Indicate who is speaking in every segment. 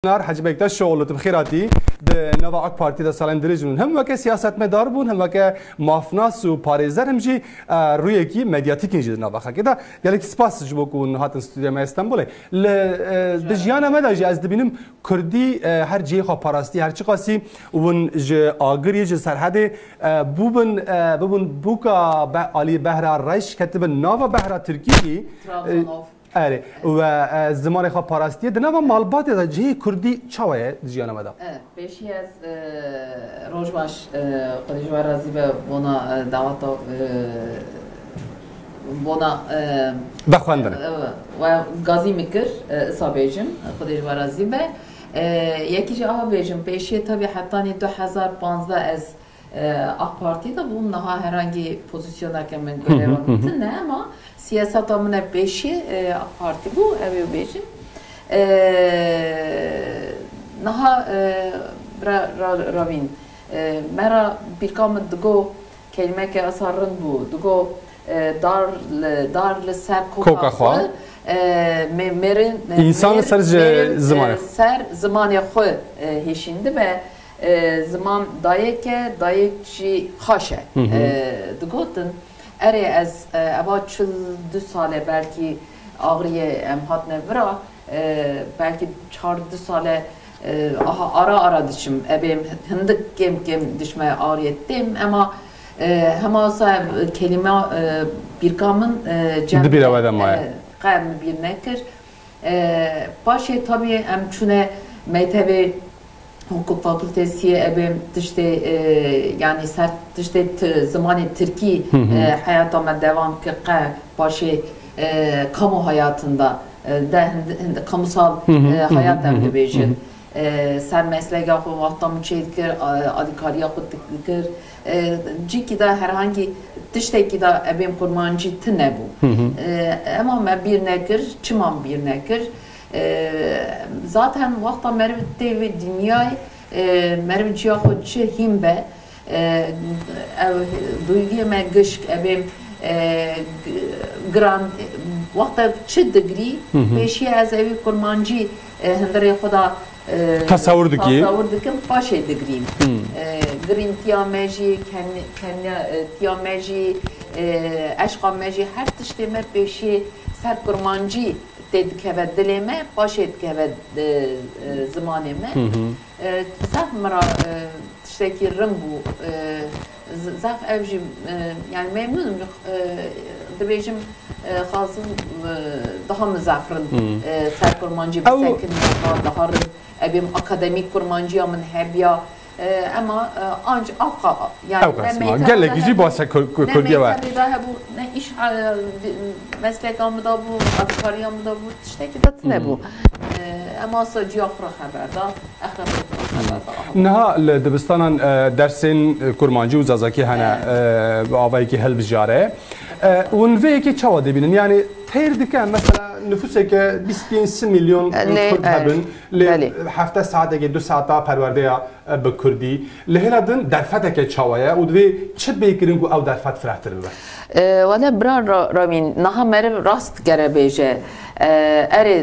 Speaker 1: حاجة بيكتاش شغل بخيراتي بنوع أك بارتي ده سالن دريجون هم وك سياسة مدار بون هم وك مافناس و باريزر هم جي روی کی مدیاتیکی جد نوع خا كده قالك سپاس جبوكون هات استوديو ما اسطنبول ل دجيانا ما داجي از دبینم کردی هر جی خا پاراستی هر چی قاسی ون ج آگری ج سرحد بوبن بوكا علی بهرا رش كتب نوع بهرا ترکی آره و زمان خواب پاراستیه دنیا و مالبات دا جه کردی چاویه دیجیانه مدا
Speaker 2: پیشی از روزباش خودجوار رازی به بنا دعوتا بنا
Speaker 1: بخواندن
Speaker 2: و گازی میکر صابیجم خودجوار رازی به یکی جا آها بیجم پیشی tabi حتی 2015 از AK Parti'de bununla herhangi pozisyona kemen görevim ne ama siyaset amına beşi AK Parti bu evi beşi naha ravin mera bir kamı dugo kelime ke asarın bu dugo darlı ser
Speaker 1: koka
Speaker 2: merin
Speaker 1: insan ser
Speaker 2: zamanı xo heşindi ve zaman dayeke dayekçi haşe digotin ere az aba 42 sale belki ağrıya em hatne vira belki 42 sale ara dişim ebem hindik gem dişme ağrıyettim ama hema sahib kelime bir kamın
Speaker 1: cem bir evden maya
Speaker 2: qam bir nekir başı tabii em çune meytebi hukuk fakültesi ebem işte yani sert işte zamanı Türkiye hayatıma devam ki başı kamu hayatında da kamusal hayat evlebejin sen mesleğe o vaktam çeykir adikariya kutlikir ciki da herhangi tişteki da ebem kurmancı tine bu ama me bir nekir çimam bir nekir zaten vakta mervette ve dünyayı merveciye xudçı himbe duyguya me gışk ebem gran vakta çı degree peşi az evi kurmancı hindere xuda
Speaker 1: tasavvur
Speaker 2: dikim baş degree green tiyameji tiyameji aşka meji her tişteme peşi ser kurmancı dedikeve dileme baş etkeve zamaneme zaf mera tişteki bu zaf evjim yani memnunum dibejim xazım daha mızafrın ser kurmancı bir sekin daha ebim akademik kurmancıya min hebya ama ancak avka yani
Speaker 1: gel gici basa kurdiye var
Speaker 2: ne iş meslekam da bu adkariyam da bu işte ki de ne bu ama sadece afra haberde
Speaker 1: نها لدبستان درسين كرمانجي وزازاكي هنا بعوايكي هالبجارة ونفي كي تشوا دبينن يعني تير دكان مثلا نفوسك 25 مليون كرد هبن لحفته ساعة دقيقة 2 ساعة پرورده‌يا بكردي لهنادن درفتك تشوايا ودوي چه بيكرين او درفت فرحتر ببر
Speaker 2: ولا برا رامين نها مرب راست گربيجه اری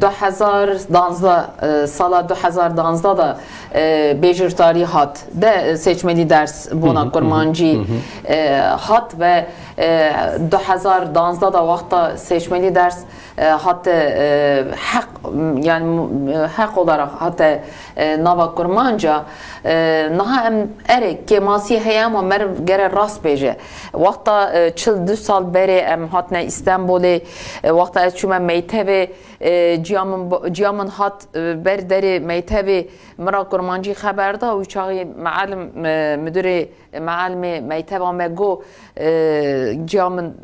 Speaker 2: 2012 sala 2012 da bejurtari hat de seçmeli ders buna kurmancı hat ve 2012 da vakta seçmeli ders hatta hak yani hak olarak hatta nava kurmanca naha em ere kemasi hayama mer gere rast beje vakta çıl 2 sal beri em hatne İstanbul'e vakta çüme meytebe ciyamın hat berderi meytebi mera kurmancı haberde uçağı maalim müdürü maalimi meyteba mego ciyamın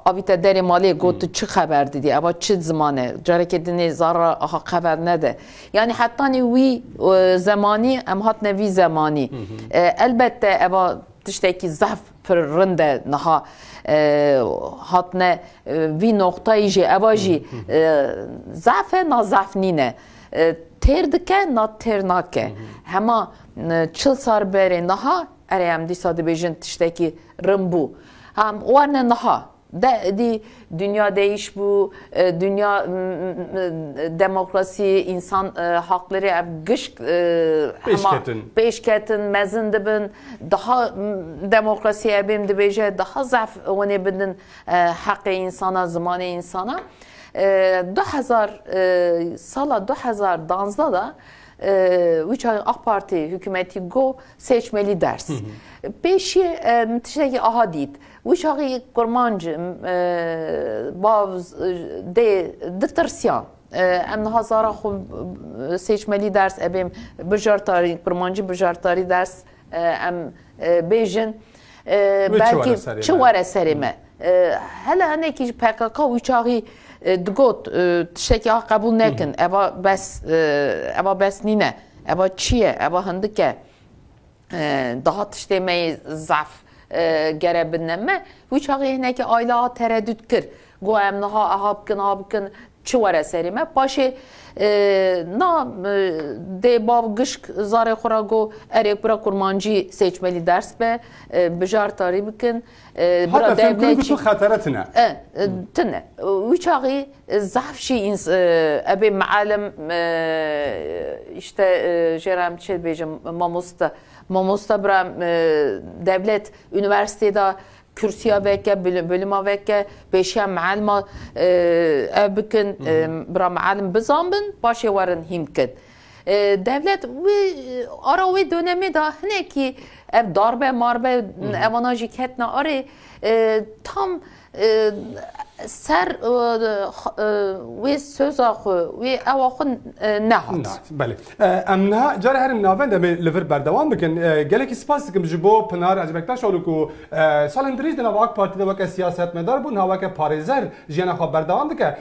Speaker 2: avite deri mali gotu çı haber dedi ama çı zamanı carekedini zarra aha haber ne de yani hatta ni vi zamani em hat ne vi zamani elbette eva tişteki zaf pırrında naha hatne vi noktayı je evaji zafe na zafnine terdike na ternake hema çıl sarbere naha erem disade bejin tişteki rımbu ham o ne naha دی dünya değiş bu dünya demokrasi insan hakları gış peşketin mezun dibin daha demokrasi ebim dibeje daha zaf onu bindin hakkı insana zamanı insana 2000 sala 2012'da da Uçak AK Parti hükümeti go seçmeli ders. Peşi tişteki aha deyit. Uçağı kurmancı bavz de tırsyan. Em hazara xo seçmeli ders ebim bijartari kurmancı bijartari ders em bejin belki çuvara serime. Hele hani ki PKK uçağı دگوت تشکی ها قبول نکن ابا بس نینه ابا چیه ابا هندکه daha tiştemeyi zaf gere bineme hiç hağı ne ki ayla tereddüt kır go emnaha ahabkın çuvara serime başı na de bab gışk zare xora go erek bura kurmancı seçmeli ders be bijar tari bikin
Speaker 1: hatta devlet bu xataratına
Speaker 2: tane hiç hağı zaf şey abi معلم işte jeram çelbejim mamusta bram devlet üniversitede kürsüye veke bölüme veke beşe معلم bikin bra معلم bizambın başı varın himkin devlet ara ve dönemi de ne ki ev darbe marbe evanajı ketne arı tam ser ve söz axu ve evaxun nehat.
Speaker 1: Bale. Emna cari herin naven de lever berdevam bikin. Gelek spas dikim ji bo Pınar Acbektaş olu ku salendiriş de Nava AK Parti'de vaka siyaset medar bu nava ke parizer jiyana xwe berdevam dike.